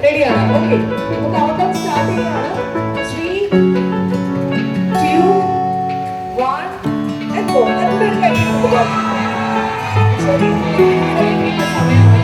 റെഡിയാണ്? ഓക്കെ, നമുക്ക് count down start ചെയ്യാണ്. 3, 2, 1 and go. നല്ലൊരു കൈയ്യടി കൊടുക്കുക. ശരി, സമയമാണ്.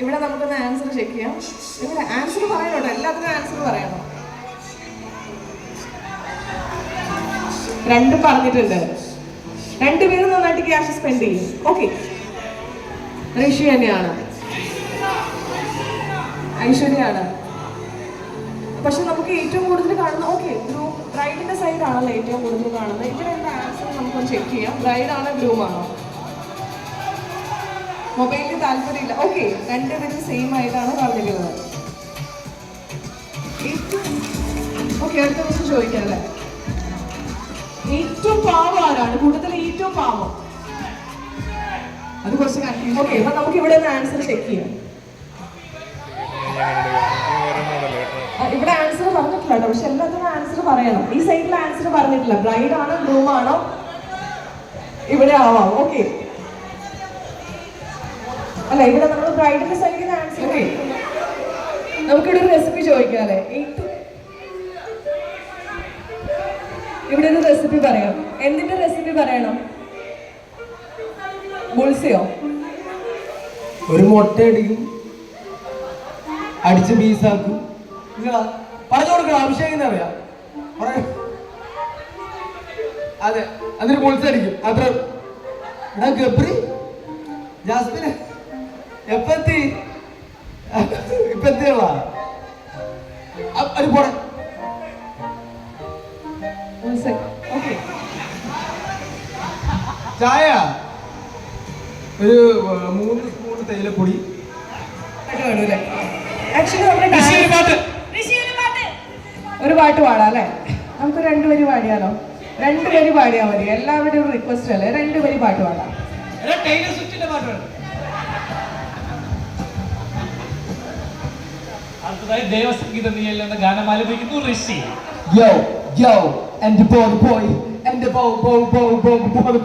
ഇവിടെ നമുക്കൊന്ന് ആൻസർ ചെക്ക് ചെയ്യാം. ഇവിടെ ആൻസർ പറയണോ? എല്ലാത്തിനും ആൻസർ പറയണോ? രണ്ടും പറഞ്ഞിട്ടുണ്ട്. രണ്ടുപേരും നന്നായിട്ട് ക്യാഷ് സ്പെൻഡ് ചെയ്യും. ഓക്കെ, ഋഷി തന്നെയാണ്, ഐശ്വര്യയാണ്. പക്ഷെ നമുക്ക് ഏറ്റവും കൂടുതൽ കാണുന്ന ഓക്കെ ബ്രൈഡിന്റെ സൈഡാണല്ലോ ഏറ്റവും കൂടുതൽ കാണുന്നത്. ഇവിടെ എന്താ ആൻസർ നമുക്കൊന്ന് ചെക്ക് ചെയ്യാം. ബ്രൈഡാണോ ഗ്രൂമാണോ? മൊബൈലിന് താല്പര്യമില്ല. ഓക്കെ, രണ്ടുപേരും സെയിം ആയിട്ടാണ് പറഞ്ഞിരിക്കുന്നത്. ഓക്കെ, അടുത്ത ദിവസം ചോദിക്കാം അല്ലേ, ഏറ്റവും പാവം ആരാണ്? കൂടുതൽ ഏറ്റവും പാവം അത് കുറച്ച് കൺഫ്യൂഷൻ. ഓക്കെ, അപ്പൊ നമുക്ക് ഇവിടെ ഒന്ന് ആൻസർ ചെക്ക് ചെയ്യാം. ഇവിടെ ആൻസർ പറഞ്ഞിട്ടില്ല കേട്ടോ, പക്ഷെ എല്ലാത്തിനും ആൻസർ പറയണം. ഈ സൈഡിൽ ആൻസർ പറഞ്ഞിട്ടില്ല. ബ്രൈഡ് ആണോ ഗ്രൂം ആണോ ഇവിടെ ആവാം. ഓക്കെ, അല്ല ഇവിടെ നമ്മൾ ബ്രൈഡിന്റെ സൈഡിൽ ആൻസർ. നമുക്കിവിടെ ഒരു റെസിപ്പി ചോദിക്കാം അല്ലേ. ഇവിടെ ഒരു റെസിപ്പി പറയാം. എന്തിന്റെ റെസിപ്പി പറയണം? ബുൾസയോ? ഒരു മുട്ട അടിക്കും, അടിച്ച് പീസാക്കും. പറഞ്ഞു കൊടുക്കണം, അഭിഷേകം എന്താ പറയാ? അതെ, എന്നിട്ട് ബുൾസ് അടിക്കും. അത്ര എടാ ഗബ്രി ജാസ്മിന് എപ്പത്തി ഇപ്പത്തിയുള്ള അത് പോണെ. ചായ ഒരു 3 സ്പൂൺ തേയിലപ്പൊടി. ഒരു പാട്ട് പാടാം അല്ലേ? നമുക്ക് 2 വരി പാടിയാലോ? 2 വരി പാടിയാൽ മതി. എല്ലാവരുടെയും ഒരു റിക്വസ്റ്റ് അല്ലേ, 2 വരി പാട്ട് പാടാം. അടുത്തതായി ദേവസംഗീത നീയൽ എന്ന ഗാനം ആലപിക്കുന്നു ഋഷി.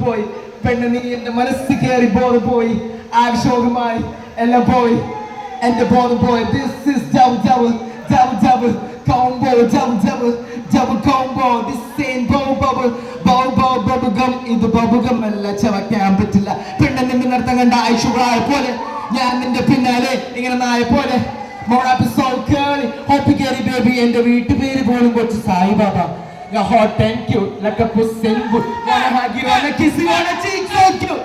പോയി പെണ്ണ് നീ എന്റെ മനസ്സിൽ കയറി ബോധം പോയി, ആവശ്യമായി എല്ലാം പോയി എന്റെ ബോധം പോയി. This is double combo, double combo. This ain't bubble gum. ഇത് bubble gum അല്ല, ചവയ്ക്കാൻ പറ്റില്ല. പെണ്ണ് നിന്റെ നടത്തം കണ്ട ഐശ്വര്യ പോലെ ഞാൻ നിന്റെ പിന്നാലെ ഇങ്ങനെ നായ പോലെ. More episode curly, hope you get it baby. എന്റെ വീട്ടുപേര് പോലും കൊച്ചു Sai Baba. You're hot and cute, like a puss in boot. Wanna hug you, wanna kiss you, wanna cheek, so cute.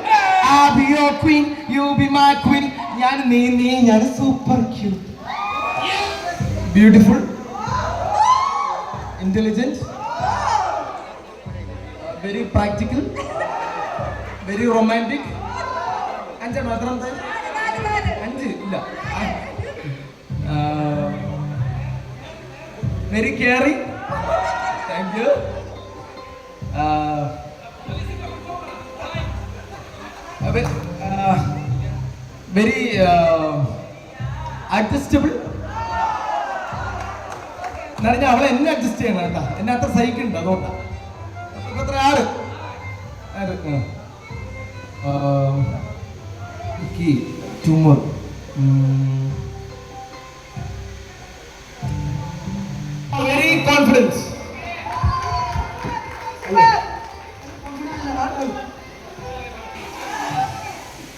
I'll be your queen, you'll be my queen. You're super cute. Beautiful, intelligent, very practical, very romantic. അഞ്ചാണ് മാത്രം അഞ്ച് ഇല്ല. Very caring. Thank you. Very adjustable. എന്നാലും അവളെ എന്നെ adjust ചെയ്യണം കേട്ടാ. എന്നെ അത്ര സഹിക്കുന്നുണ്ട് അതുകൊണ്ടാ. ഇപ്പൊ എത്ര ആള് two more. Very confident.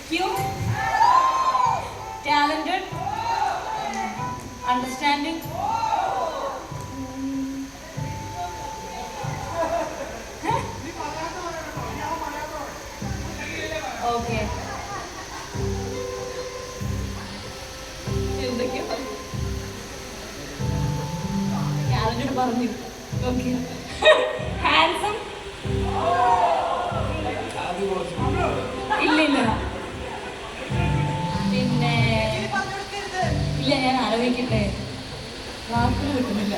Cute, talented, understanding. Okay. പറഞ്ഞു. Okay. Handsome. ഇല്ല ഇല്ല പിന്നെ ഇല്ല ഞാൻ ആലോചിക്കട്ടെ വാക്കുകൾ കിട്ടുന്നില്ല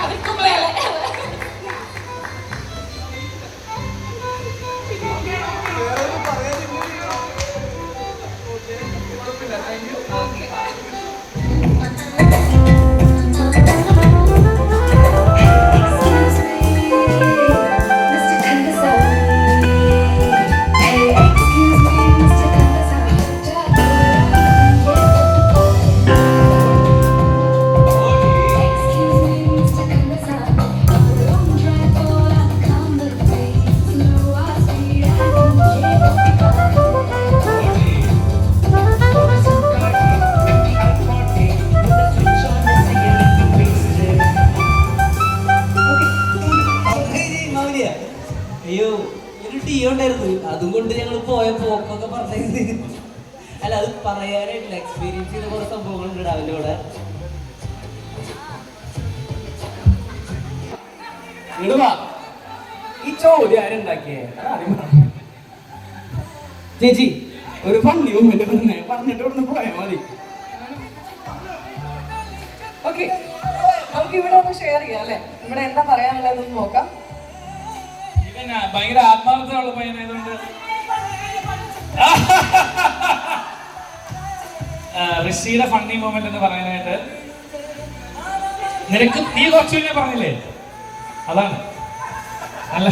അവർക്കും മേലെ അതുകൊണ്ട് ഞങ്ങൾ പോയ പോക്കൊക്കെ പറഞ്ഞത് അല്ല അത് പറയാനായിട്ടില്ല എക്സ്പീരിയൻസ് ചെയ്ത കുറെ സംഭവങ്ങളുണ്ട് അവൻ്റെ കൂടെ ഈ ചോദ്യം ആരുണ്ടാക്കിയേ ചേച്ചി ഒരു ഫണ്ണി മുമ്പിൽ പറഞ്ഞിട്ട് ഇവിടുന്ന് പോയാൽ മതി ഓക്കെ നമുക്ക് ഇവിടെ ഒന്ന് ഷെയർ ചെയ്യാം അല്ലെ ഇവിടെ എന്താ പറയാനുള്ളതെന്ന് നോക്കാം ഭയങ്കര ആത്മാർത്ഥമുള്ള പയ്യനായതുകൊണ്ട് ഋഷിയുടെ ഫണ്ണി മൊമെന്റ് എന്ന് പറയാനായിട്ട് നിനക്ക് നീ കുറച്ചു കഴിഞ്ഞാൽ പറഞ്ഞില്ലേ അതാണ് നല്ല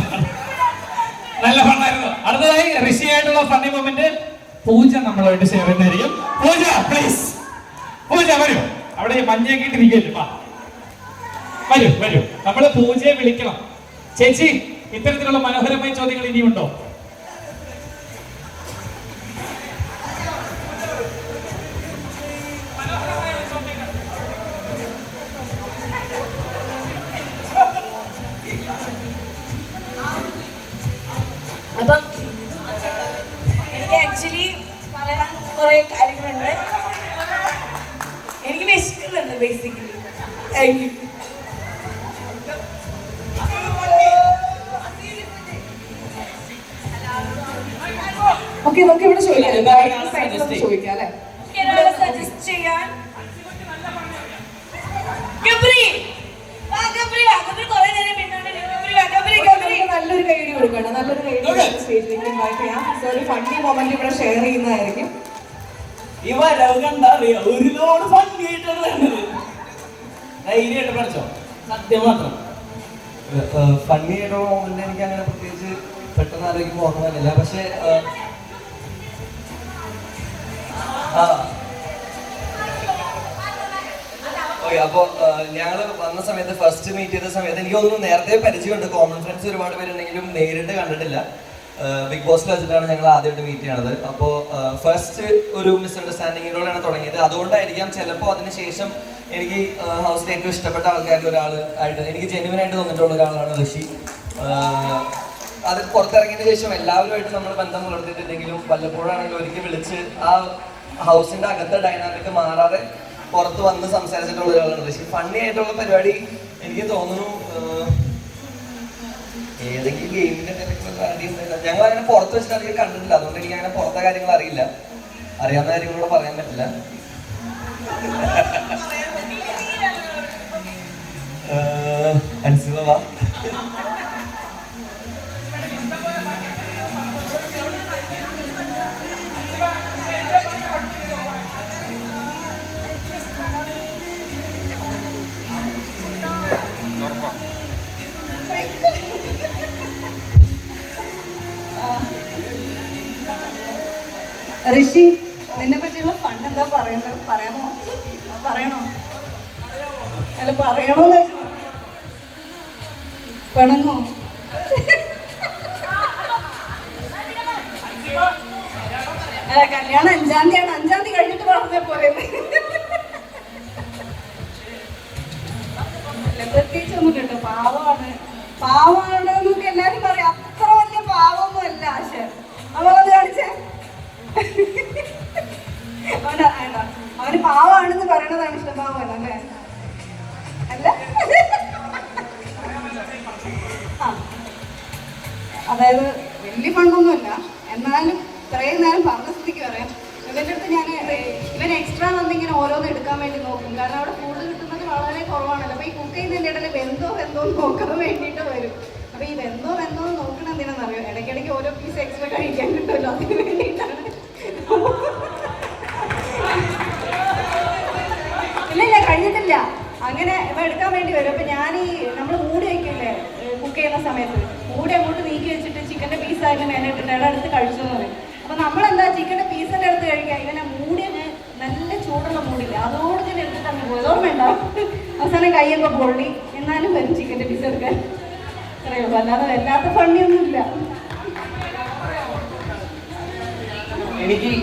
നല്ല ഫണ്ണായിരുന്നു. അടുത്തതായി ഋഷിയായിട്ടുള്ള ഫണ്ണി മൊമെന്റ് പൂജ നമ്മളായിട്ട് ഷെയർ ചെയ്യുന്നതായിരിക്കും. പൂജ പ്ലീസ് പൂജ വരൂ അവിടെ മഞ്ഞയൊക്കെ ഇട്ടിരിക്കുമല്ലോ വരൂ വരൂ നമ്മള് പൂജയെ വിളിക്കണം. ചേച്ചി ഇത്തരത്തിലുള്ള മനോഹരമായ ചോദ്യങ്ങൾ ഇനിയുണ്ടോ? അപ്പം എനിക്ക് ആക്ച്വലി പറയാൻ കുറെ കാര്യങ്ങളുണ്ട്. എനിക്ക് വിശക്കുന്നുണ്ട് ബേസിക്കലി. Thank you. ഓക്കെ നമുക്ക് ഇവിടെ ചോദിക്കാം അല്ലെ സജസ്റ്റ് ചെയ്യാൻ നല്ലൊരു കൈഡി കൊടുക്കണം. നല്ലൊരു കൈഡി സ്റ്റേജിലേക്ക് ഇൻവൈറ്റ് ചെയ്യാം. സോ ഒരു ഫണ്ണി മൊമെന്റ് ഇവിടെ ഷെയർ ചെയ്യുന്നതായിരിക്കും. ഈ വരവ് കണ്ടാ അറിയാം ഒരുപാട് ഭംഗിയായിട്ടാണ് വരുന്നത്. ധൈര്യമായിട്ട് പഠിച്ചോ സത്യം മാത്രം. ഫണ്ണി ആയിട്ടുള്ള മൊമെന്റ് എനിക്ക് അങ്ങനെ പ്രത്യേകിച്ച് പെട്ടെന്ന് ആലോചിക്കുമ്പോൾ ഓർമ്മ വരുന്നില്ല. പക്ഷേ ഓക്കെ അപ്പോൾ ഞങ്ങൾ വന്ന സമയത്ത് ഫസ്റ്റ് മീറ്റ് ചെയ്ത സമയത്ത് എനിക്ക് തോന്നുന്നു നേരത്തെ പരിചയമുണ്ട്. കോമൺ ഫ്രണ്ട്സ് ഒരുപാട് പേരുണ്ടെങ്കിലും നേരിട്ട് കണ്ടിട്ടില്ല. ബിഗ് ബോസിൽ വെച്ചിട്ടാണ് ഞങ്ങൾ ആദ്യമായിട്ട് മീറ്റ് ചെയ്യണത്. അപ്പോൾ ഫസ്റ്റ് ഒരു മിസ്അണ്ടർസ്റ്റാൻഡിങ്ങിലൂടെയാണ് തുടങ്ങിയത്. അതുകൊണ്ടായിരിക്കാം ചിലപ്പോൾ അതിനുശേഷം എനിക്ക് ഹൗസിൽ ഏറ്റവും ഇഷ്ടപ്പെട്ട ആൾക്കാരിൽ ഒരാൾ ആയിട്ട് എനിക്ക് ജെന്യുവൻ ആയിട്ട് തോന്നിയിട്ടുള്ള ഒരാളാണ് ഋഷി. അത് പുറത്തിറങ്ങിയതിന് ശേഷം എല്ലാവരുമായിട്ട് നമ്മൾ ബന്ധം പുലർത്തിയിട്ടില്ലെങ്കിലും വല്ലപ്പോഴാണെങ്കിലും ഒരിക്കൽ വിളിച്ച് ആ ഹൗസിന്റെ അകത്തെ ഡൈനാമിക് മാറാതെ പുറത്ത് വന്ന് സംസാരിച്ചിട്ടുള്ള ഒരാളാണ് ഋഷി. ഫണ്ണി ആയിട്ടുള്ള പരിപാടി എനിക്ക് തോന്നുന്നു ഏതെങ്കിലും ഗെയിമിന്റെ ഞങ്ങൾ അങ്ങനെ പുറത്ത് വെച്ചിട്ട് അധികം കണ്ടിട്ടില്ല. അതുകൊണ്ട് എനിക്ക് അങ്ങനെ പുറത്തെ കാര്യങ്ങൾ അറിയില്ല. അറിയാവുന്ന കാര്യങ്ങളോട് പറയാൻ പറ്റില്ല. അൻസിബ ഋഷി, നിന്നെ പറ്റിയുള്ള ഫണ്ട് എന്താ പറയുന്നത്? പറയണോ? അല്ല പറയണോന്ന് പെണങ്ങോ? അല്ല കല്യാണം 5-ാം തീയതിയാണ്. 5-ാം തീയതി കഴിഞ്ഞിട്ട് പറഞ്ഞ പോലെ പ്രത്യേകിച്ചൊന്നും കേട്ടോ. പാവമാണെന്നൊക്കെ എല്ലാരും പറയും. അത്ര വലിയ പാവമൊന്നും അല്ല ആശ. അവളത് കാണിച്ചേ. അവന് പാവാണെന്ന് പറയണതാണ് ഇഷ്ടം. പാവമല്ല അല്ലേ? അല്ല, അതായത് വലിയ ഫണ്ടൊന്നുമല്ല. എന്നാലും ഇത്രയും നേരം പറഞ്ഞ സ്ഥിതിക്ക് പറയാം. ഇവൻ്റെ അടുത്ത് ഞാൻ ഇവൻ എക്സ്ട്രാ വന്നിങ്ങനെ ഓരോന്ന് എടുക്കാൻ വേണ്ടി നോക്കും. കാരണം അവിടെ ഫുഡ് കിട്ടുന്നത് വളരെ കുറവാണല്ലോ. അപ്പോൾ ഈ കുക്ക് ചെയ്യുന്നതിൻ്റെ ഇടയിൽ വെന്തോ നോക്കാൻ വേണ്ടിയിട്ട് വരും. അപ്പോൾ ഈ വെന്തോ നോക്കണം എന്തിനാണെന്നറിയോ? ഇടയ്ക്കിടയ്ക്ക് ഓരോ പീസ് എക്സ്ട്രാ കഴിക്കാൻ കിട്ടുമല്ലോ, അതിന് വേണ്ടിയിട്ടാണ്. ഇല്ല കഴിഞ്ഞിട്ടില്ല. അങ്ങനെ ഇവ എടുക്കാൻ വേണ്ടി വരും. അപ്പം ഞാൻ നമ്മൾ മൂടി വയ്ക്കില്ലേ കുക്ക് ചെയ്യുന്ന സമയത്ത്, മൂടി അങ്ങോട്ട് നീക്കി വെച്ചിട്ട് ചിക്കൻ്റെ പീസ് അതിന് മേലെ ഇട്ടിട്ട് അടുത്ത് കഴിച്ചു എന്ന് പറയും. അപ്പം നമ്മളെന്താ ചിക്കൻ്റെ പീസിൻ്റെ അടുത്ത് കഴിക്കുക, ഇവനെ മൂടിയങ്ങ് നല്ല ചൂടുള്ള മൂടില്ല അതോട് തന്നെ എടുത്തിട്ട് അങ്ങ് പോയത്. ഓർമ്മയുണ്ടാവും. അവസാനം കൈയൊക്കെ പൊള്ളി. എന്നാലും വരും ചിക്കൻ്റെ പീസ് എടുക്കാൻ. അറിയുള്ളൂ. അല്ലാതെ വല്ലാത്ത ഫണ്ണിയൊന്നുമില്ല.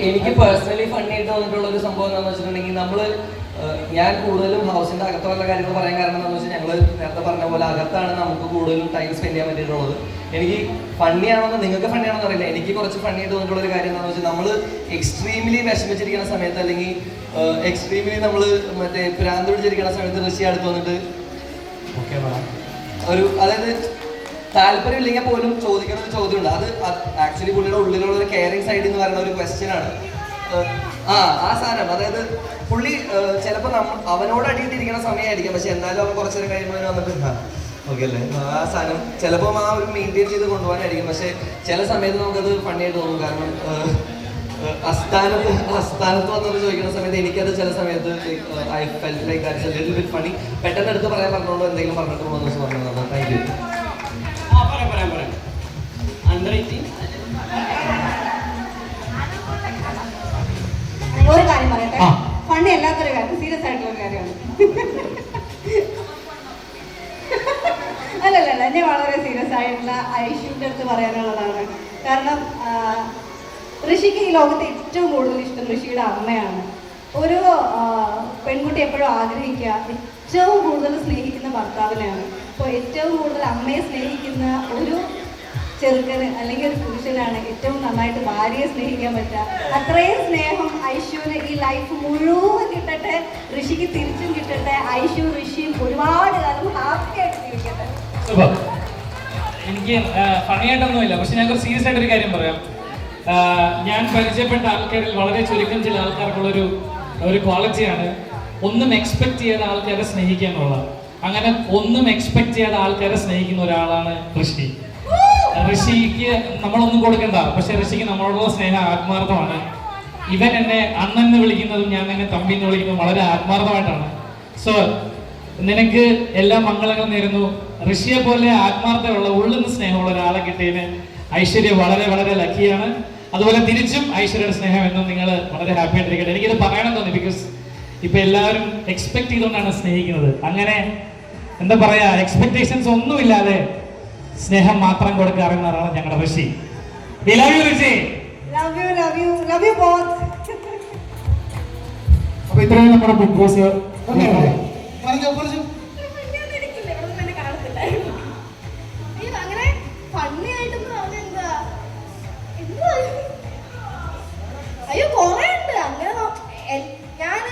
എനിക്ക് പേഴ്സണലി ഫണ്ണി ആയിട്ട് തോന്നിയിട്ടുള്ള ഒരു സംഭവം എന്താണെന്ന് വെച്ചിട്ടുണ്ടെങ്കിൽ ഞാൻ കൂടുതലും ഹൗസിന്റെ അകത്തുള്ള കാര്യങ്ങൾ പറയാൻ കാരണം എന്താണെന്ന് വെച്ചാൽ ഞങ്ങൾ നേരത്തെ പറഞ്ഞ പോലെ അകത്താണ് നമുക്ക് കൂടുതലും ടൈം സ്പെൻഡ് ചെയ്യാൻ പറ്റിയിട്ടുള്ളത്. എനിക്ക് ഫണ്ണിയാണെന്ന് നിങ്ങൾക്ക് ഫണ്ണിയാണെന്ന് അറിയില്ല. എനിക്ക് കുറച്ച് ഫണ്ണി ആയിട്ട് തോന്നിയിട്ടുള്ള ഒരു കാര്യം എന്താണെന്ന് വെച്ചാൽ നമ്മൾ എക്സ്ട്രീംലി വിഷമിച്ചിരിക്കുന്ന സമയത്ത് അല്ലെങ്കിൽ എക്സ്ട്രീംലി നമ്മൾ മറ്റേ ഭ്രാന്ത് പിടിച്ചിരിക്കുന്ന സമയത്ത് ഋഷി അടുത്ത് വന്നിട്ട് ഓക്കെ അതായത് താല്പര്യമില്ലെങ്കിൽ പോലും ചോദിക്കുന്ന ഒരു ചോദ്യമുണ്ട്. അത് ആക്ച്വലി പുള്ളിയുടെ ഉള്ളിലുള്ള ഒരു കെയറിങ് സൈഡ് എന്ന് പറയുന്ന ഒരു ക്വസ്റ്റ്യൻ ആണ്. ആ സാധനം അതായത് പുള്ളി ചിലപ്പോൾ അവനോട് അടിയിട്ടിരിക്കുന്ന സമയമായിരിക്കും, പക്ഷെ എന്നാലും അവൻ കുറച്ചു നേരം കഴിയുമ്പോൾ വന്നിട്ട് ഓക്കെ അല്ലേ ആ സാധനം ചിലപ്പോൾ ആ ഒരു മെയിൻറ്റെയിൻ ചെയ്ത് കൊണ്ടുപോകാനായിരിക്കും. പക്ഷെ ചില സമയത്ത് നമുക്കത് ഫണ്ണിയായിട്ട് തോന്നും. കാരണം അസ്ഥാനത്ത് വന്നത് ചോദിക്കുന്ന സമയത്ത് എനിക്കത് ചില സമയത്ത് I felt like that's A little bit funny. പെട്ടെന്ന് എടുത്ത് പറയാൻ പറഞ്ഞുകൊണ്ട് എന്തെങ്കിലും പറഞ്ഞിട്ട് പോകുന്ന ദിവസം പറഞ്ഞതാണ്. Thank you. പറയാം. അണ്ടർ 18 ഒരു കാര്യം പറയട്ടെ. ഫണ്ണി അല്ലാത്തൊരു കാര്യം, സീരിയസ് ആയിട്ടുള്ള ഒരു കാര്യമാണ്. അല്ലല്ല, എന്നെ വളരെ സീരിയസ് ആയിട്ടുള്ള ഐഷ്യൂൻ്റെ അടുത്ത് പറയാനുള്ളതാണ്. കാരണം ഋഷിക്ക് ഈ ലോകത്ത് ഏറ്റവും കൂടുതൽ ഇഷ്ടം ഋഷിയുടെ അമ്മയാണ്. ഒരു പെൺകുട്ടി എപ്പോഴും ആഗ്രഹിക്കുക ഏറ്റവും കൂടുതൽ സ്നേഹിക്കുന്ന ഭർത്താവിനെയാണ്. അപ്പോൾ ഏറ്റവും കൂടുതൽ അമ്മയെ സ്നേഹിക്കുന്ന ഒരു ചെറുക്കന് അല്ലെങ്കിൽ ഒരു പുരുഷനാണ് ഏറ്റവും നന്നായിട്ട് ഭാര്യയെ സ്നേഹിക്കാൻ പറ്റുക. അത്രയും സ്നേഹം ഐശുവിന് ഈ ലൈഫ് മുഴുവൻ കിട്ടട്ടെ. ഋഷിക്ക് തിരിച്ചും കിട്ടട്ടെ. ഐശു ഋഷിയും ഒരുപാട് കാലം ഹാപ്പി ആയിട്ട് ജീവിക്കട്ടെ. എനിക്ക് ഫണിയായിട്ടൊന്നുമില്ല, പക്ഷെ ഞാൻ കുറച്ച് സീരിയസ് ആയിട്ടൊരു കാര്യം പറയാം. ഞാൻ പരിചയപ്പെട്ട ആൾക്കാരിൽ വളരെ ചുരുക്കം ചില ആൾക്കാർക്കുള്ളൊരു ക്വാളിറ്റിയാണ് ഒന്നും എക്സ്പെക്ട് ചെയ്യാതെ ആൾക്കാരെ സ്നേഹിക്കുക എന്നുള്ളത്. അങ്ങനെ ഒന്നും എക്സ്പെക്ട് ചെയ്യാതെ ആൾക്കാരെ സ്നേഹിക്കുന്ന ഒരാളാണ് ഋഷി. ഋഷിക്ക് നമ്മളൊന്നും കൊടുക്കണ്ട, പക്ഷെ ഋഷിക്ക് നമ്മളോടുള്ള സ്നേഹം ആത്മാർത്ഥമാണ്. ഇവൻ എന്നെ അണ്ണെന്ന് വിളിക്കുന്നതും ഞാൻ എന്നെ തമ്പി എന്ന് വിളിക്കുന്നതും വളരെ ആത്മാർത്ഥമായിട്ടാണ്. സോ നിനക്ക് എല്ലാ മംഗളങ്ങളും നേരുന്നു. ഋഷിയെ പോലെ ആത്മാർത്ഥമുള്ള ഉള്ളുന്ന സ്നേഹമുള്ള ഒരാളെ കിട്ടിയതിന് ഐശ്വര്യ വളരെ വളരെ ലക്കിയാണ്. അതുപോലെ തിരിച്ചും ഐശ്വര്യയുടെ സ്നേഹം എന്നും നിങ്ങൾ വളരെ ഹാപ്പി ആയിട്ടിരിക്കട്ടെ. എനിക്കിത് പറയണം തോന്നി, ബിക്കോസ് ഇപ്പൊ എല്ലാവരും എക്സ്പെക്ട് ചെയ്തുകൊണ്ടാണ് സ്നേഹിക്കുന്നത്. അങ്ങനെ എന്താ പറയാ, എക്സ്പെക്ടേഷൻസ് ഒന്നുമില്ലാതെ സ്നേഹം മാത്രം കൊടുക്കാറുന്ന ആളാണ് ഞങ്ങളുടെ ഋഷി. We love you, Rishi. Love you both. അപ്പൊ ഇത്രയും നമ്മുടെ ബിഗ് ബോസ് പറഞ്ഞോ പറഞ്ഞു. അങ്ങനെ ഫണ്ണി ആയിട്ടെന്ന് പറഞ്ഞ എന്താ അയ്യോ കൊറേ ഉണ്ട് അങ്ങനെ ഞാൻ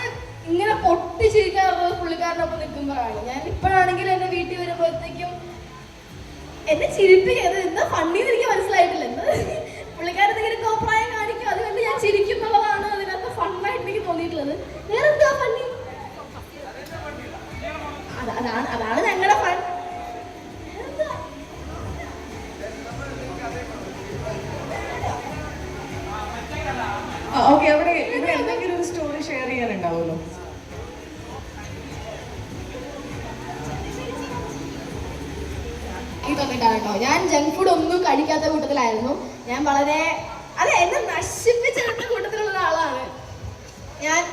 ഇങ്ങനെ പൊട്ടിച്ചിരിക്കാറുള്ളത് പുള്ളിക്കാരനൊപ്പം നിൽക്കുമ്പോഴാണ്. ഞാൻ ഇപ്പോഴാണെങ്കിൽ എന്റെ വീട്ടിൽ വരുമ്പോഴത്തേക്കും എന്നെ ചിരിപ്പിക്കത് എന്താ ഫണ്ണിന്ന് എനിക്ക് മനസ്സിലായിട്ടില്ല. എന്താ പുള്ളിക്കാരൻ ഇങ്ങനെ കോപ്രായം കാണിക്കും, അതുകൊണ്ട് ഞാൻ ചിരിക്കും എന്നുള്ളതാണ് അതിനകത്ത് ഫണ്ണായിട്ട് എനിക്ക് തോന്നിയിട്ടുള്ളത്. വേറെ എന്താ ഫണ്ണി? അതാണ് ഞങ്ങളുടെ ഫൺ. ഓക്കെ, അവിടെ ഇവിടെ എന്തെങ്കിലും ഒരു സ്റ്റോറി ഷെയർ ചെയ്യാനുണ്ടാവുമല്ലോ. എനിക്ക് തോന്നിയിട്ടാണ് കേട്ടോ. ഞാൻ ജങ്ക് ഫുഡ് ഒന്നും കഴിക്കാത്ത കൂട്ടത്തിലായിരുന്നു. ഞാൻ വളരെ എന്നെ നശിപ്പിച്ചെടുത്ത കൂട്ടത്തിലുള്ള ഒരാളാണ് ഞാൻ.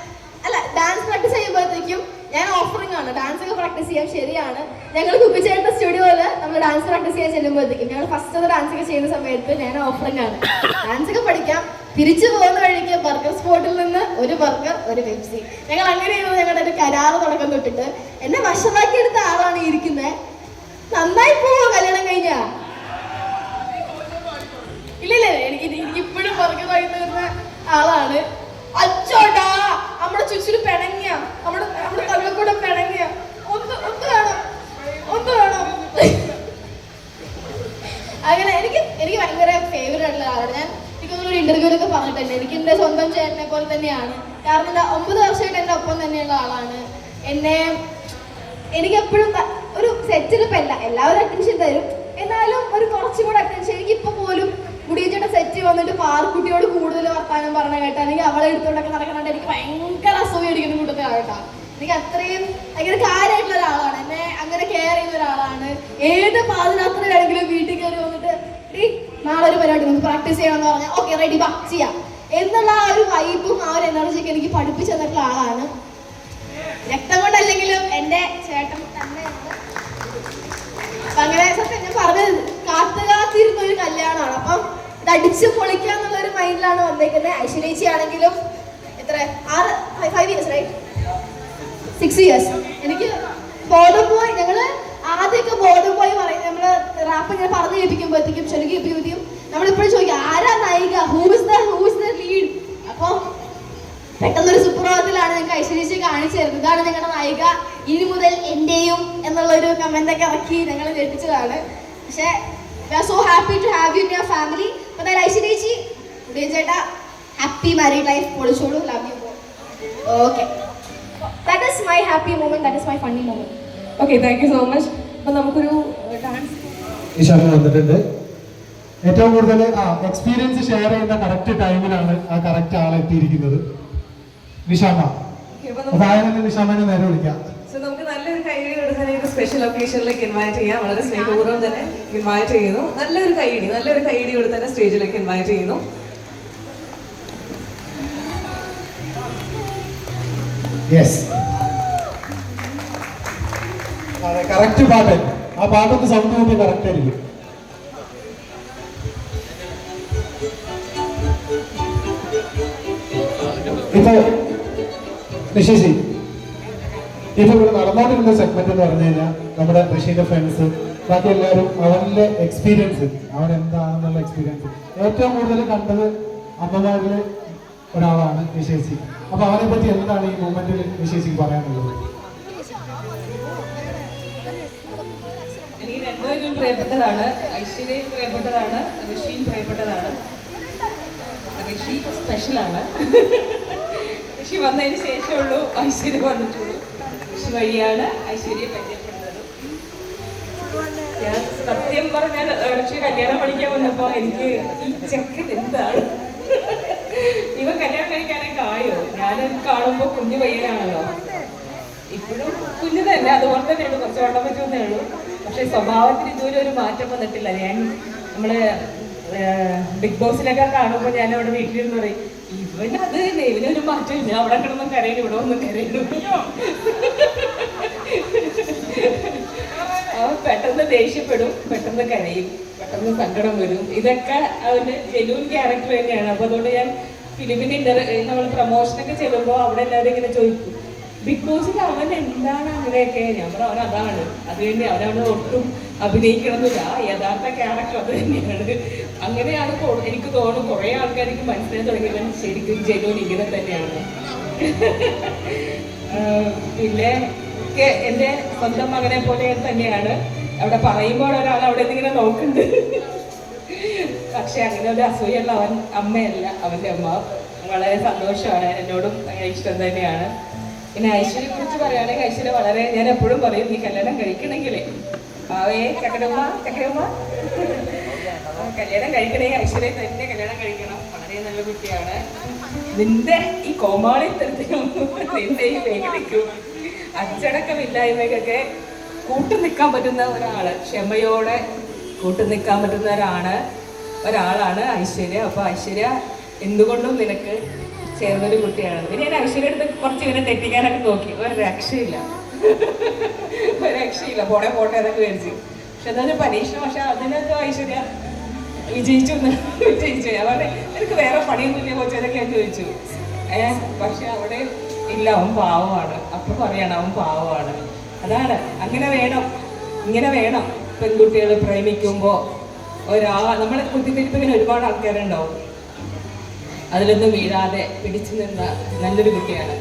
ഡാൻസ് പ്രാക്ടീസ് ചെയ്യുമ്പോഴത്തേക്കും ഞാൻ ഓഫറിംഗ് ആണ്. ഡാൻസ് ഒക്കെ പ്രാക്ടീസ് ചെയ്യാൻ ശരിയാണ്. ഞങ്ങൾ കുപ്പിച്ചേട്ട സ്റ്റുഡിയോയിൽ നമ്മൾ ഡാൻസ് പ്രാക്ടീസ് ചെയ്യാൻ ചെല്ലുമ്പോഴത്തേക്കും ഞങ്ങൾ ഫസ്റ്റ് ഡാൻസ് ഒക്കെ ചെയ്യുന്ന സമയത്ത് ഞാൻ ഓഫറിംഗ് ആണ്. ഡാൻസ് ഒക്കെ പഠിക്കാം. തിരിച്ചു പോകുന്ന വഴിക്ക് ബർഗർ സ്പോട്ടിൽ നിന്ന് ഒരു ബർഗർ ഒരു പെപ്സി. ഞങ്ങൾ അങ്ങനെയായിരുന്നു ഞങ്ങളുടെ ഒരു കരാറ് തുടക്കം തൊട്ടിട്ട്. എന്നെ വശമാക്കി എടുത്ത ആളാണ് ഇരിക്കുന്നത്. നന്നായി പോവോ കല്യാണം കഴിഞ്ഞ? ഇല്ലല്ലേ, എനിക്ക് ഇപ്പോഴും ബർഗർ വാങ്ങി തരുന്ന ആളാണ്. അച്ചോട്ടാ നമ്മുടെ ചുറ്റിന് പിണങ്ങിയ നമ്മുടെ തമിഴക്കൂടെ പിണങ്ങിയ ഒന്ന് വേണം. അങ്ങനെ എനിക്ക് ഭയങ്കര ഫേവറേറ്റ് ആയിട്ടുള്ള ആളാണ് ഞാൻ. എനിക്കൊന്നൊരു ഇന്റർവ്യൂലൊക്കെ പറഞ്ഞിട്ടുണ്ട് എനിക്ക് എന്റെ സ്വന്തം ചേട്ടനെ പോലെ തന്നെയാണ്. കാരണം എന്താ 9 വർഷമായിട്ട് എന്റെ ഒപ്പം തന്നെയുള്ള ആളാണ്. എനിക്ക് എപ്പോഴും ഒരു സെറ്റിലിപ്പല്ല, എല്ലാവരും അറ്റൻഷൻ തരും, എന്നാലും ഒരു കുറച്ചും കൂടെ അറ്റൻഷൻ. എനിക്കിപ്പോ പോലും മുടിയച്ചേട്ട സെറ്റ് വന്നിട്ട് പാർക്കുട്ടിയോട് കൂടുതൽ വർത്താനം പറഞ്ഞ കേട്ടാ, അല്ലെങ്കിൽ അവളെ എടുത്തോണ്ടൊക്കെ നടക്കണോണ്ട് എനിക്ക് ഭയങ്കര അസൂയ അടിക്കുന്ന കൂട്ടത്തിലാണ് കേട്ടോ. എനിക്ക് അത്രയും ഭയങ്കര കാര്യമായിട്ടുള്ള ഒരാളാണ്. എന്നെ അങ്ങനെ കെയർ ചെയ്യുന്ന ഒരാളാണ്. ഏത് പാതിരാത്രി വേണമെങ്കിലും വീട്ടിൽ കയറി വന്നിട്ട് നാളെ ഒരു പരിപാടി നമുക്ക് പ്രാക്ടീസ് ചെയ്യണമെന്ന് പറഞ്ഞാൽ ഓക്കെ റെഡി ബാ ചെയ്യാം എന്നുള്ള ആ ഒരു വൈബും ആ ഒരു എനർജിയൊക്കെ എനിക്ക് പഠിപ്പിച്ചു തന്നിട്ടുള്ള ആളാണ്. രക്തം കൊണ്ടല്ലെങ്കിലും എൻ്റെ ചേട്ടൻ തന്നെയാണ്. അപ്പൊ അങ്ങനെ സത്യം ഞാൻ പറഞ്ഞത് കാത്തിരുന്ന ഒരു കല്യാണമാണ്. അപ്പം ഇത് അടിച്ച് പൊളിക്കുക എന്നുള്ളൊരു മൈൻഡിലാണ് വന്നേക്കുന്നത്. ഐശ്വര്യേച്ചി ആണെങ്കിലും എത്ര 5 years റൈറ്റ് 6 years. എനിക്ക് ബോർഡർ ബോയ് ഞങ്ങള് ആദ്യമൊക്കെ ബോർഡർ ബോയ് പറയും. നമ്മള് റാപ്പ് ഇങ്ങനെ പറഞ്ഞു കേൾപ്പിക്കുമ്പോഴത്തേക്കും ചെറുകി കേൾപ്പിക്കുമ്പോഴത്തേക്കും നമ്മളിപ്പോഴും ചോദിക്കും ആരാ നായിക, ഹൂസ് ദ ലീഡ്. അപ്പൊ പെട്ടെന്നൊരു സുപ്രഭാതത്തിലാണ് ഞങ്ങൾക്ക് ഐശ്വര്യ കാണിച്ചു തരുന്നത് ഇതാണ് ഞങ്ങളുടെ നായിക, ഇനി മുതൽ എന്റെയും എന്നുള്ളൊരു കമന്റ് ഒക്കെ ഇറക്കി ഞങ്ങൾ ഞെട്ടിച്ചതാണ്. പക്ഷെ we are so happy to have you in your family. അപ്പൊ ഐശ്വര്യേച്ചി ചേട്ടാ ഹാപ്പി മാരീഡ് ലൈഫ് പൊളിച്ചോളൂ. Love you. Okay, that is my happy moment, that is my funny moment. Okay, thank you so much. അപ്പൊ നമുക്കൊരു dance ഈശാന വന്നിട്ടുണ്ട്. ഏറ്റവും കൂടുതൽ experience share ചെയ്യുന്ന കറക്റ്റ് ടൈമിലാണ് ആ കറക്റ്റ് ആൾ എത്തിയിരിക്കുന്നത്. നിഷാമ. അതായത് നിഷാമനെ നേരെ വിളിക്കാം. നമുക്ക് നല്ലൊരു കൈയടി കൊടുക്കാൻ ഒരു സ്പെഷ്യൽ ഒക്കേഷനിലേക്ക് ഇൻവൈറ്റ് ചെയ്യാം. വളരെ സ്നേഹപൂർവ്വം തന്നെ ഇൻവൈറ്റ് ചെയ്യുന്നു. നല്ലൊരു കൈയടി കൊടുത്ത് തന്നെ സ്റ്റേജിലേക്ക് ഇൻവൈറ്റ് ചെയ്യുന്നു. യെസ്, അതെ കറക്റ്റ് പാട്ട്. ആ പാട്ടൊക്കെ സൗണ്ട് നോക്കി കറക്റ്റ് ആയിരിക്കും. ഇപ്പൊ ഋഷിജി ഇപ്പൊ ഇവിടെ നടന്നുകൊണ്ടിരുന്ന സെഗ്മെന്റ് എന്ന് പറഞ്ഞു കഴിഞ്ഞാൽ നമ്മുടെ ഋഷിന്റെ ഫ്രണ്ട്സ് ബാക്കി എല്ലാവരും അവരുടെ എക്സ്പീരിയൻസ് അവരെന്താണെന്നുള്ള എക്സ്പീരിയൻസ് ഏറ്റവും കൂടുതൽ കണ്ടത് അമ്മമാരില് ഒരാളാണ് ഋഷേജി. അപ്പൊ അവരെ പറ്റി എന്താണ് ഈ മൂമെന്റിൽ ഋഷേജിക്ക് പറയാനുള്ളത്? എനിക്ക് രണ്ടുപേരും പ്രിയപ്പെട്ടതാണ്. ഐശ്വര്യയും പ്രിയപ്പെട്ടതാണ്, ഋഷിയും പ്രിയപ്പെട്ടതാണ്. ഋഷി സ്പെഷ്യലാണ്. ഋഷി വന്നതിന് ശേഷമുള്ളൂ ഐശ്വര്യ വന്നിട്ടുള്ളൂ. ഋഷി വഴിയാണ് ഐശ്വര്യയെ പരിചയപ്പെടുന്നത്. ഞാൻ സത്യം പറഞ്ഞാൽ ഋഷി കല്യാണം പഠിക്കാൻ വന്നപ്പോ എനിക്ക് ഈ ചെക്കൻ എന്താണ് ഇവ കല്യാണം കഴിക്കാനൊക്കെ ആയോ? ഞാൻ കാണുമ്പോ കുഞ്ഞു പയ്യനാണല്ലോ. ഇപ്പോഴും കുഞ്ഞു തന്നെ, അതുപോലെ തന്നെയാണ്, കുറച്ച് വെള്ളം പറ്റുന്നേ ഉള്ളൂ. പക്ഷെ സ്വഭാവത്തിന് ഇതുവരെ ഒരു മാറ്റം വന്നിട്ടില്ല. ഞാൻ നമ്മള് ബിഗ് ബോസിലൊക്കെ കാണുമ്പോൾ ഞാൻ അവിടെ വീട്ടിലിരുന്ന് പറയും ഇവനത് തന്നെ, ഇവനൊരു മാറ്റമില്ല. അവിടെ കിടന്നും കരയിലും ഇവിടെ ഒന്നും കരയിലും. അവൻ പെട്ടെന്ന് ദേഷ്യപ്പെടും, പെട്ടെന്ന് കരയും, പെട്ടെന്ന് സങ്കടം വരും. ഇതൊക്കെ അവന്റെ ജെന്യൂൻ ക്യാരക്ടർ തന്നെയാണ്. അപ്പൊ അതുകൊണ്ട് ഞാൻ ഫിലിമിന്റെ നമ്മൾ പ്രൊമോഷനൊക്കെ ചെല്ലുമ്പോൾ അവിടെ എല്ലാവരും ഇങ്ങനെ ചോദിക്കും ബിഗ് ബോസിൽ അവൻ എന്താണ് അങ്ങനെയൊക്കെ ഞാൻ പറഞ്ഞു അവൻ അതാണ്. അത് തന്നെ അവനവിടെ ഒട്ടും അഭിനയിക്കണമെന്നില്ല, യഥാർത്ഥ ക്യാരക്ടർ അത് തന്നെയാണ്. അങ്ങനെയാണ് എനിക്ക് തോന്നുന്നു കുറേ ആൾക്കാർക്ക് മനസ്സിലായി തുടങ്ങിയവൻ ശരിക്കും ജനുവൻ ഇങ്ങനെ തന്നെയാണ്. പിന്നെ എൻ്റെ സ്വന്തം മകനെ പോലെ തന്നെയാണ്. അവിടെ പറയുമ്പോൾ ഒരാൾ അവിടെ ഇങ്ങനെ നോക്കുന്നുണ്ട്. പക്ഷെ അങ്ങനെ ഒരു അസൂയുള്ള അവൻ അമ്മയല്ല, അവൻ്റെ അമ്മ. വളരെ സന്തോഷമാണ്, എന്നോടും ഭയങ്കര ഇഷ്ടം തന്നെയാണ്. പിന്നെ ഐശ്വര്യയെ കുറിച്ച് പറയുകയാണെങ്കിൽ ഐശ്വര്യ വളരെ, ഞാൻ എപ്പോഴും പറയും നീ കല്യാണം കഴിക്കണമെങ്കിലേ ചക്കരമ്മ കല്യാണം കഴിക്കണമെങ്കിൽ ഐശ്വര്യ തന്നെ കല്യാണം കഴിക്കണം. വളരെ നല്ല കുട്ടിയാണ്. നിന്റെ ഈ കോമാളിത്തരത്തിനും നിന്റെ ഈ വേഗതയ്ക്കും അച്ചടക്കമില്ലായ്മയ്ക്കൊക്കെ കൂട്ടു നിൽക്കാൻ പറ്റുന്ന ഒരാള്, ക്ഷമയോടെ കൂട്ടു നിൽക്കാൻ പറ്റുന്ന ഒരാളാണ് ഐശ്വര്യ. അപ്പോൾ ഐശ്വര്യ എന്തുകൊണ്ടും നിനക്ക് ചേർന്നൊരു കുട്ടിയാണ്. പിന്നെ ഞാൻ ഐശ്വര്യ അടുത്ത് കുറച്ച് ഇങ്ങനെ തെറ്റിക്കാനൊക്കെ നോക്കി, ഒരു രക്ഷയില്ല, ഒരു രക്ഷയില്ല, പോട്ടെ എന്നൊക്കെ വിചാരിച്ചു. പക്ഷെ അതൊരു പരീക്ഷണം. പക്ഷെ അതിനൊക്കെ ഐശ്വര്യ വിജയിച്ചു. അവരുടെ എനിക്ക് വേറെ പണിയൊന്നുമില്ല കൊച്ചതൊക്കെ ഞാൻ ചോദിച്ചു. പക്ഷെ അവിടെ ഇല്ല, അവൻ പാവമാണ്. അപ്പം പറയാണ് അവൻ പാവമാണ്. അതാണ്, അങ്ങനെ വേണം, ഇങ്ങനെ വേണം. പെൺകുട്ടികൾ പ്രേമിക്കുമ്പോൾ നമ്മളെ കുത്തിത്തിരിപ്പിങ്ങനെ ഒരുപാട് ആൾക്കാരുണ്ടാവും. അതിലൊന്നും വീഴാതെ പിടിച്ചു നിന്ന നല്ലൊരു കുട്ടിയാണ്.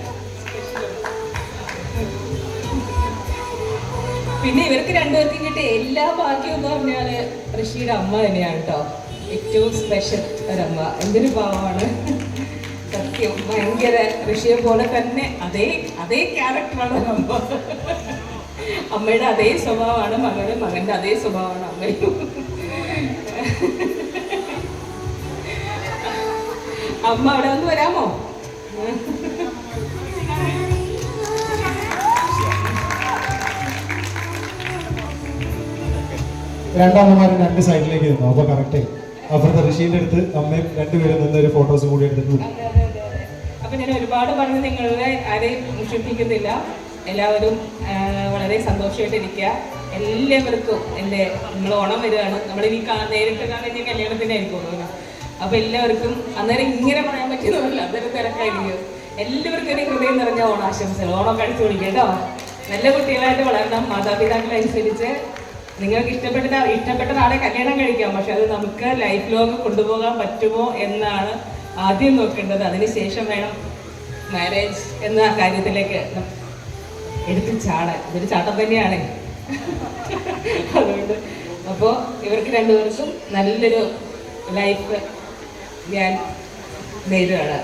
പിന്നെ ഇവർക്ക് രണ്ടുപേർക്കും കിട്ടിയ എല്ലാ ഭാഗ്യം എന്ന് പറഞ്ഞാൽ ഋഷിയുടെ അമ്മ തന്നെയാണ് കേട്ടോ. ഏറ്റവും സ്പെഷ്യൽ ഒരമ്മ. എന്തൊരു പാവമാണ് സത്യം. ഭയങ്കര ഋഷിയെ പോലെ തന്നെ അതേ ക്യാരക്ടറാണ് അമ്മ. അമ്മയുടെ അതേ സ്വഭാവമാണ് മകനും, മകൻ്റെ അതേ സ്വഭാവമാണ് അമ്മയും. അമ്മ അവിടെ ഒന്ന് വരാമോ? രണ്ടമ്മമാരും രണ്ട് സൈഡിലേക്ക് നിന്നു. അപ്പൊ കറക്റ്റ് അപ്പുറത്തെ ഋഷീന്റെ അടുത്ത് അമ്മയും രണ്ടുപേരും നിന്നൊരു ഫോട്ടോസും കൂടി എടുത്തിട്ട്. അപ്പൊ ഞാൻ ഒരുപാട് പറഞ്ഞ് നിങ്ങളെ ആരെയും മുഷിപ്പിക്കുന്നില്ല. എല്ലാവരും വളരെ സന്തോഷമായിട്ടിരിക്കുക. എല്ലാവർക്കും എൻ്റെ നിങ്ങൾ ഓണം വരികയാണ്. നമ്മൾ ഈ നേരിട്ട് കാണുന്ന കല്യാണത്തിൻ്റെ ആയിരിക്കും. അപ്പൊ എല്ലാവർക്കും അന്നേരം ഇങ്ങനെ പറയാൻ പറ്റുന്നതല്ല, അതൊരു തിരക്കായിരിക്കും. എല്ലാവർക്കും ഒരു ഹൃദയം നിറഞ്ഞ ഓണാശംസകൾ. ഓണം കഴിച്ചു വിളിക്കുക കേട്ടോ. നല്ല കുട്ടികളായിട്ട് വളരണം. മാതാപിതാക്കളനുസരിച്ച് നിങ്ങൾക്ക് ഇഷ്ടപ്പെട്ട ആളെ കല്യാണം കഴിക്കാം. പക്ഷെ അത് നമുക്ക് ലൈഫ് ലോങ് കൊണ്ടുപോകാൻ പറ്റുമോ എന്നാണ് ആദ്യം നോക്കേണ്ടത്. അതിനുശേഷം വേണം മാരേജ് എന്ന കാര്യത്തിലേക്ക് എടുത്ത് ചാടാൻ. ഇതൊരു ചാട്ടം തന്നെയാണ്. അതുകൊണ്ട് അപ്പോൾ ഇവർക്ക് രണ്ടുപേർക്കും നല്ലൊരു ലൈഫ് ഞാൻ നേരിടുകയാണ്.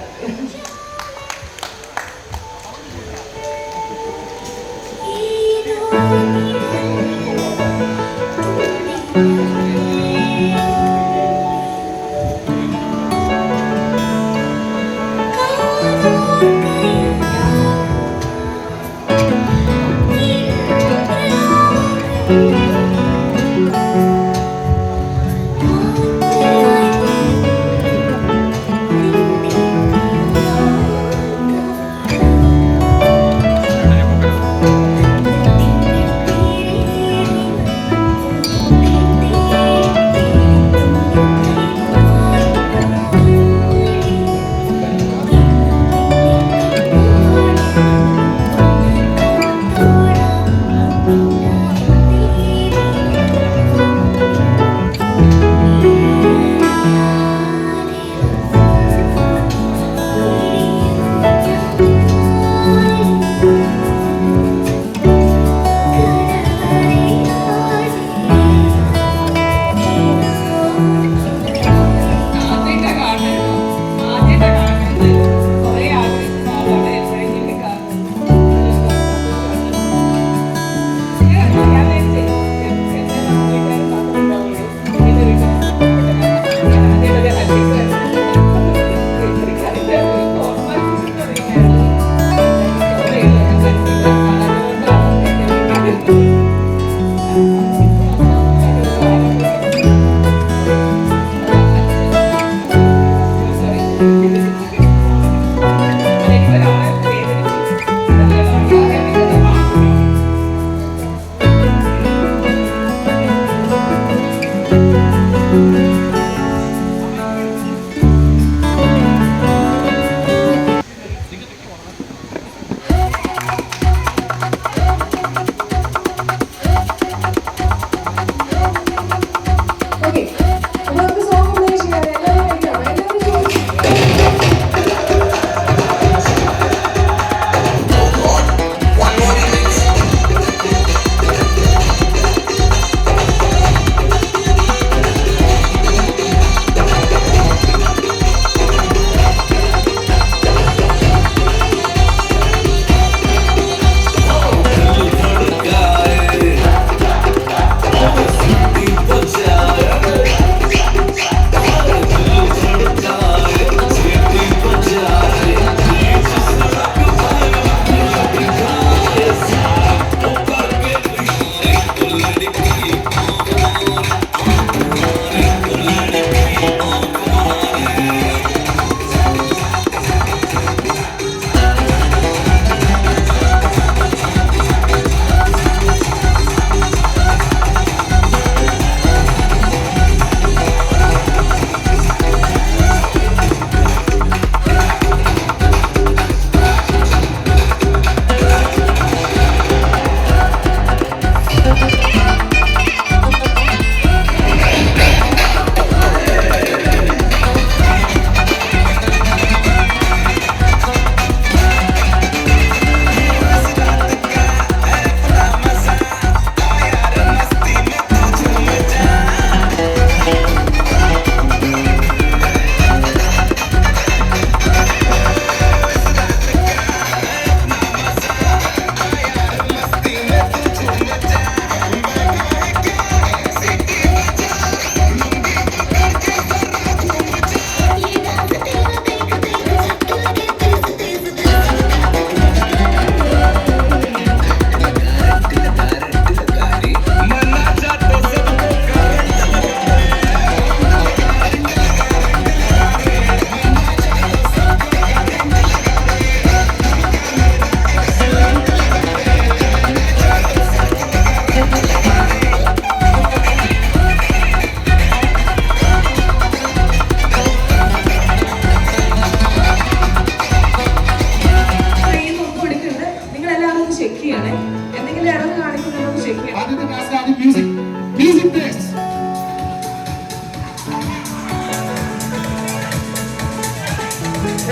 Music music place.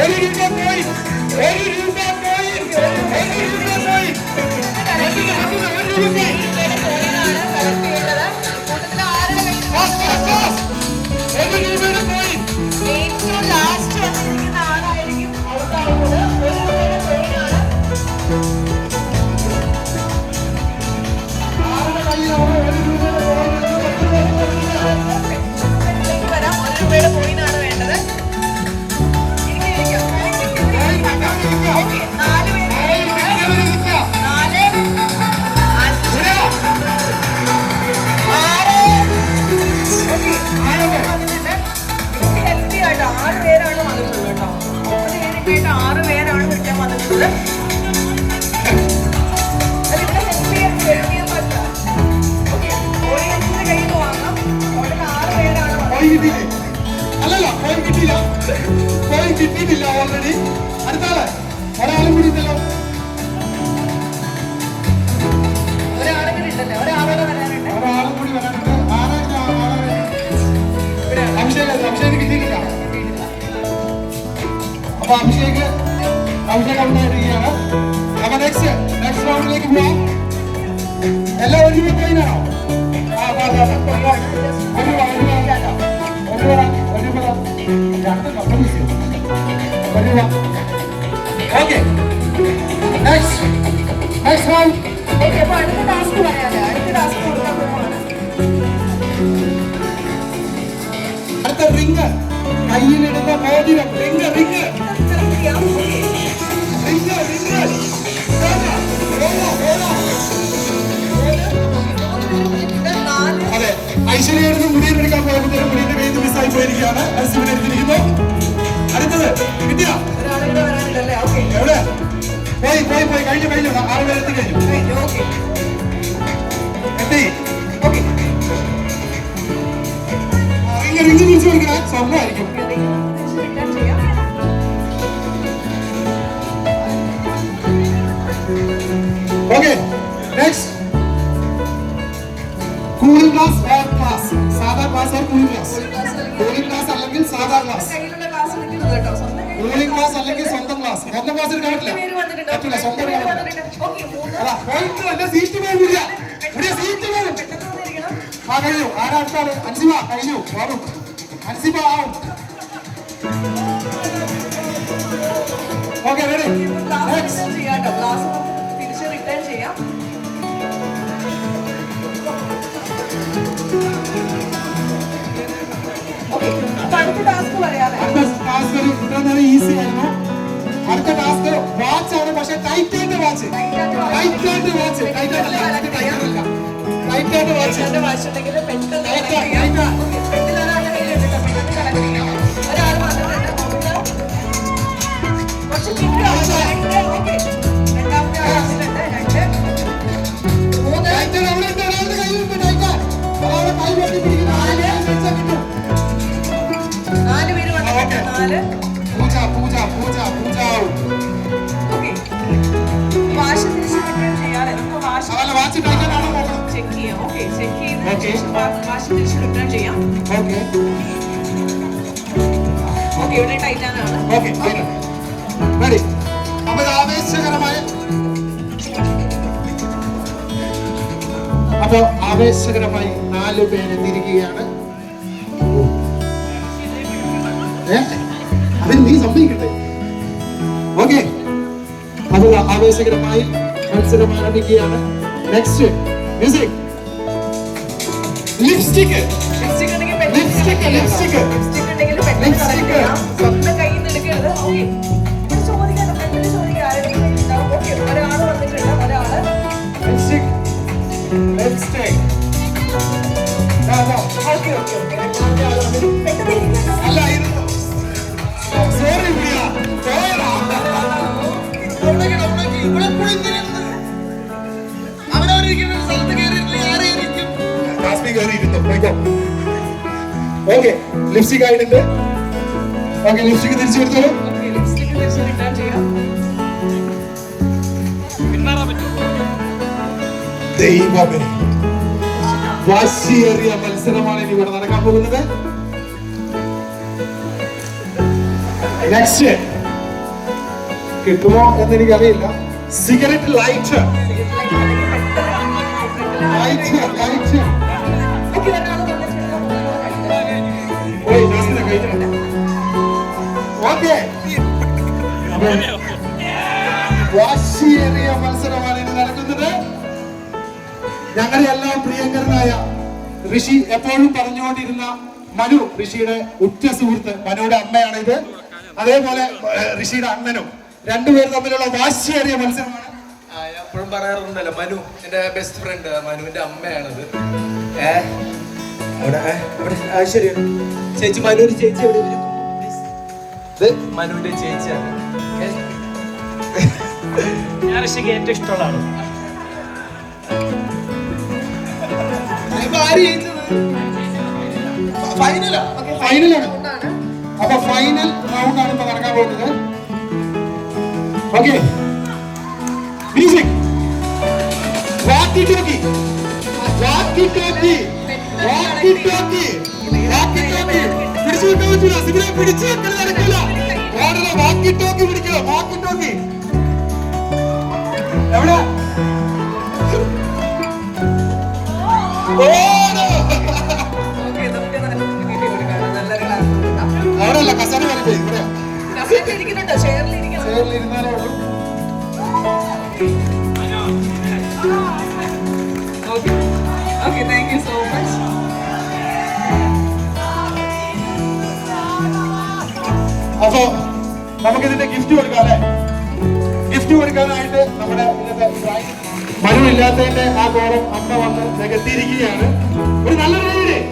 ഒരു രൂപ പോയി, ഒരു രൂപ പോയി, ഒരു രൂപ പോയി, ഒരു രൂപ പോയി. ഒരു രൂപയുടെ പോയി. ഏറ്റവും ലാസ്റ്റ് വന്നിരിക്കുന്ന ആളായിരിക്കും ഔട്ടാവുന്നത്. ഒരു രൂപയുടെ കോയിനാണ്. ആരുടെ കയ്യിലാണ് ഒരു രൂപയുടെ കോയിൻ? ഇതിലേക്ക് വരാം. ഒരു രൂപയുടെ കോയിനാണ് വേണ്ടത്. ഇരിക്കാം. ഓക്കെ, 4 പേര്. 4, 6 പേരാണ് വന്നിട്ടുള്ളത് കേട്ടോ. 9 പേരായിട്ട് 6 പേരാണ് വിളിക്കാൻ വന്നിട്ടുള്ളത്. അതിവിടെ ഹെൽപ്പ് ചെയ്യാൻ പറ്റില്ല. ഓക്കെ, ഓഡിയൻസിന്റെ കയ്യിൽ നിന്ന് വാങ്ങാം. അവിടെ 6 പേരാണ് കോയിൻ വന്നിട്ടുള്ളത്. കിട്ടിയില്ലേ? അല്ലല്ല, കോയിൻ കിട്ടിയില്ല. കോയിൻ കിട്ടിയിട്ടില്ല ഓൾറെഡി. അടുത്താള് ഒരാളും കൂടി ഇല്ലല്ലോ. ഒരാളെങ്കിലും ഉണ്ടല്ലേ? ഒരാളോടെ വരാനുണ്ട്. ഒരാളും കൂടി വരാനുണ്ട്. അഭിഷേക് കിട്ടിയിട്ടില്ല. അപ്പൊ അഭിഷേക് ഔട്ടായിരിക്കുകയാണ്. അപ്പൊ നെക്സ്റ്റ് റൗണ്ടിലേക്ക് പോവാം. എല്ലാം ഒരു രൂപ കോയിനാണോ? Okay, next round. ഓക്കെ, അപ്പൊ അടുത്ത ടാസ്ക് പറയാല്ലേ? അടുത്ത ടാസ്ക് കൊടുക്കാൻ പോവാണ്. അടുത്ത റിങ്, കയ്യിലിടുന്ന മോതിരം. റിങ് റിങ് സെലക്ട് ചെയ്യാം. Okay, ring ring. ഇത് 4. അതെ, ഐശ്വര്യയുടെ മുടിയെടുക്കാൻ പോയപ്പോഴത്തേക്കും മുടിയുടെ വേദി മിസ്സായി പോയിരിക്കുകയാണ്. അസിമൻ എടുത്തിരിക്കുന്നു. അടുത്തത് വിദ്യ. ഒരാളിവിടെ വരാനുണ്ടല്ലേ? ഓക്കെ, എവിടെ പോയി കഴിഞ്ഞു 6 പേര് എത്തി കഴിഞ്ഞു. ഓക്കെ, എത്തി. ഓക്കെ. റിങ് തിരിച്ചു കൊടുക്കണേ, സ്വർണ്ണമായിരിക്കും. റിട്ടേൺ ചെയ്യാം. Okay, next. Cooling glass or glass? സാധാ glass or cooling glass? Cooling glass അല്ലെങ്കിൽ സാധാ ഗ്ലാസ്? കയ്യിലുള്ള ഗ്ലാസ് എടുക്കുന്നത് കേട്ടോ. സ്വന്തം കയ്യിൽ കൂളിംഗ് ഗ്ലാസ് അല്ലെങ്കിൽ സ്വന്തം ഗ്ലാസ്? സ്വന്തം ഗ്ലാസ് എടുക്കാൻ പറ്റില്ല. പേര് വന്നിട്ടുണ്ട്. പറ്റില്ല, സ്വന്തം പേര് എടുക്കാൻ വന്നിട്ടുണ്ട്. ഓക്കെ, 3. അതാ പോയിട്ട് എന്റെ സീറ്റ് പോകില്ല. സീറ്റ് പോകും. പെട്ടെന്ന് വന്നിരിക്കണം. ആ കഴിഞ്ഞു. ആരാ അടുത്താണ്? അൻസിബ കഴിഞ്ഞു. വരും അൻസിബ ആവും. Okay, ready. ഗ്ലാസ് റിട്ടേൺ ചെയ്യാം കേട്ടോ. ഗ്ലാസ് തിരിച്ച് റിട്ടേൺ ചെയ്യാം. ഓക്കെ, അപ്പൊ അടുത്ത ടാസ്ക് പറയാല്ലേ? അടുത്ത ടാസ്ക് ഒരു ഇത്രയും ഈസി ആയിരുന്നു. അടുത്ത ടാസ്ക് വാച്ച് ആണ്, പക്ഷെ ടൈറ്റ് ആയിട്ട് വാച്ച്. എന്റെ വാശുണ്ടെങ്കിൽ പെട്ടെന്ന് connect ചെയ്യാം. ഓക്കെ, പെട്ടെന്ന് ഒരാളുടെ കയ്യിലുണ്ട് കേട്ടോ. പെട്ടെന്ന് connect ചെയ്യാം. ഒരാൾ വന്നിട്ടുണ്ട്. കുറച്ച് ചിന്ത ആവശ്യമുണ്ട്. ഓക്കെ, രണ്ടാമത്തെ ആൾ വന്നിട്ടുണ്ട്. 2, 3, 4 പേര് വന്നിട്ടുണ്ട്. 4. ഓക്കെ, വാശ് തിരിച്ച് റിട്ടേൺ ചെയ്യാതെ നമുക്ക് വാശ് ചെക്ക് ചെയ്യാം. ഓക്കെ, ചെക്ക് ചെയ്തതിനു ശേഷം വാശ് തിരിച്ച് റിട്ടേൺ ചെയ്യാം. ഓക്കെ, ഇവിടെ ടൈറ്റാനാണ്. അപ്പൊ ആവേശകരമായി 4 പേര് തിരികുകയാണ്. അതിന് നീ സമ്മതിക്കട്ടെ. ഓക്കെ, അത് ആവേശകരമായി മത്സരം ആരംഭിക്കുകയാണ്. Next music. ലിപ്സ്റ്റിക് ഉണ്ടെങ്കിൽ പെട്ടെന്ന് ചെയ്യാം. സ്വന്തം കയ്യിൽ നിന്ന് എടുക്കരുത്. ഓക്കെ, ഇവിടെ ചോദിക്കാം. പെട്ടെന്ന് ചോദിക്കാം. ആരെങ്കിലും ഉണ്ടാവും. ഓക്കെ, ഒരാൾ വന്നിട്ടുണ്ട്. ഒരാള് ഓക്കെ ഓക്കെ ഓക്കെ രണ്ടാമത്തെ ആൾ വന്നിട്ട് പെട്ടെന്ന് ഇരിക്കണം. അല്ല സോറി ഓക്കെ, ലിപ്സ്റ്റിക് ആയിട്ടുണ്ട്. ഓക്കെ, ലിപ്സ്റ്റിക് തിരിച്ചു കൊടുത്തോളൂ. ഓക്കെ, ലിപ്സ്റ്റിക് തിരിച്ച് റിട്ടേൺ ചെയ്യാം. ദൈവമേ, വാശിയേറിയ മത്സരമാണ് ഇനി ഇവിടെ നടക്കാൻ പോകുന്നത്. നെക്സ്റ്റ് കിട്ടുമോ എന്ന് എനിക്കറിയില്ല. Cigarette light okay. വാശിയേറിയ മത്സരമാണ് ഇനി നടക്കുന്നത്. ഞങ്ങളുടെ എല്ലാം പ്രിയങ്കരനായ ഋഷി എപ്പോഴും പറഞ്ഞുകൊണ്ടിരുന്ന മനു, ഋഷിയുടെ ഉറ്റ സുഹൃത്ത്, മനുവിടെ അമ്മയാണ് ഇത്. അതേപോലെ ഋഷിയുടെ അണ്ണനും, രണ്ടുപേരും തമ്മിലുള്ള വാശിയേറിയ മത്സരമാണ്. എപ്പോഴും പറയാറുണ്ടല്ലോ, മനു എന്റെ ബെസ്റ്റ് ഫ്രണ്ട്, മനുവിന്റെ അമ്മയാണത്. ശരി ചേച്ചി, മനുവിന്റെ ചേച്ചി എവിടെ വരും? ഇത് മനുവിന്റെ ചേച്ചിയാണ്. ഞാൻ ഋഷിക്ക് ഏറ്റവും ഇഷ്ടമുള്ള ആളാണ്. ഫൈനലാണ്. അപ്പൊ ഫൈനൽ റൗണ്ട് ആണ് ഇപ്പൊ നടക്കാൻ പോകുന്നത്. Okay, music. വാക്കി ടോക്കി പിടിച്ചു വെക്കാൻ പറ്റൂല. സിബിനെ പിടിച്ചു വെക്കൽ നടക്കില്ല. വാക്കി ടോക്കി പിടിക്കുക. വാക്കി ടോക്കി എവിടെ? അവിടെയല്ല, കസേര വരട്ടെ. ഇവിടെ ചെയറിലിരുന്നാലേ ഉള്ളൂ. Okay, thank you so much. അപ്പോ നമുക്കിതിന്റെ ഗിഫ്റ്റ് കൊടുക്കാം അല്ലെ? ഗിഫ്റ്റ് കൊടുക്കാനായിട്ട് നമ്മുടെ മനു ഇല്ലാത്തതിന്റെ ആ കോളം അമ്മ വന്ന് നികത്തിയിരിക്കുകയാണ്. ഒരു നല്ല രീതിയിൽ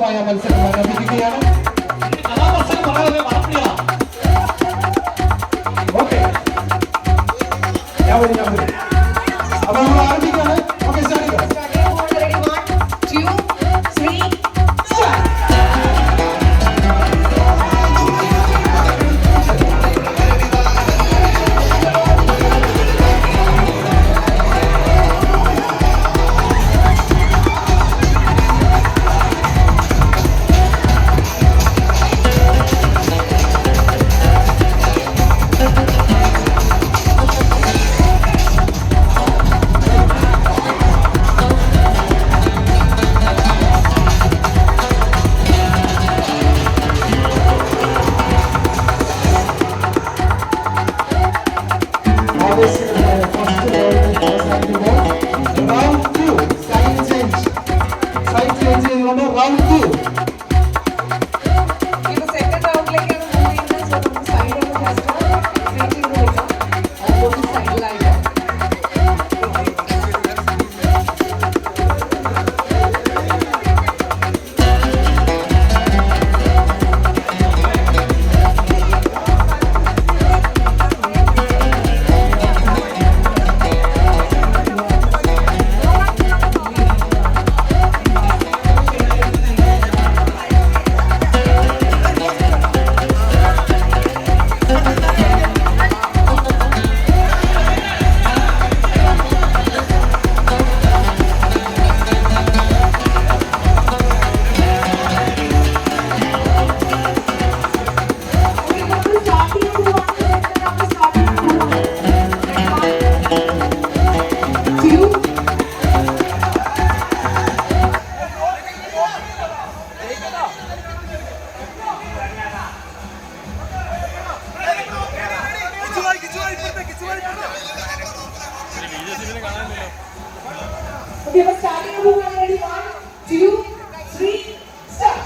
രോമാഞ്ചകമായ മത്സരം ആരംഭിക്കുകയാണ്. കഥാപ്രസംഗം പറയാതെ മറപ്പില്ല. ഓക്കെ, ഞാൻ വരും. അപ്പൊ നമ്മൾ ആരംഭിക്കുകയാണ്. ഓക്കെ, സ്റ്റാർട്ട് ചെയ്യാം. Ready, 1, 2, 3, start. റൗണ്ട് 2. ഇത് സെക്കൻഡ് റൗണ്ടിലേക്കാണ് മൂവ് ചെയ്യുന്നത്. സോ നമുക്ക് സൈഡ് ഒന്ന് ജസ്റ്റ് സ്ട്രേറ്റ് ചെയ്ത് വെക്കാം. ഓപ്പോസിറ്റ് സൈഡിലായിട്ട്. Okay, we're starting a move. Ready, 1, 2, 3, start.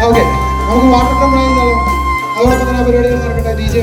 Okay നമുക്ക് വാട്ടർ ടംബ്ലർ അതോടൊപ്പം തന്നെ പരിപാടികൾ നടക്കട്ടെ. DJ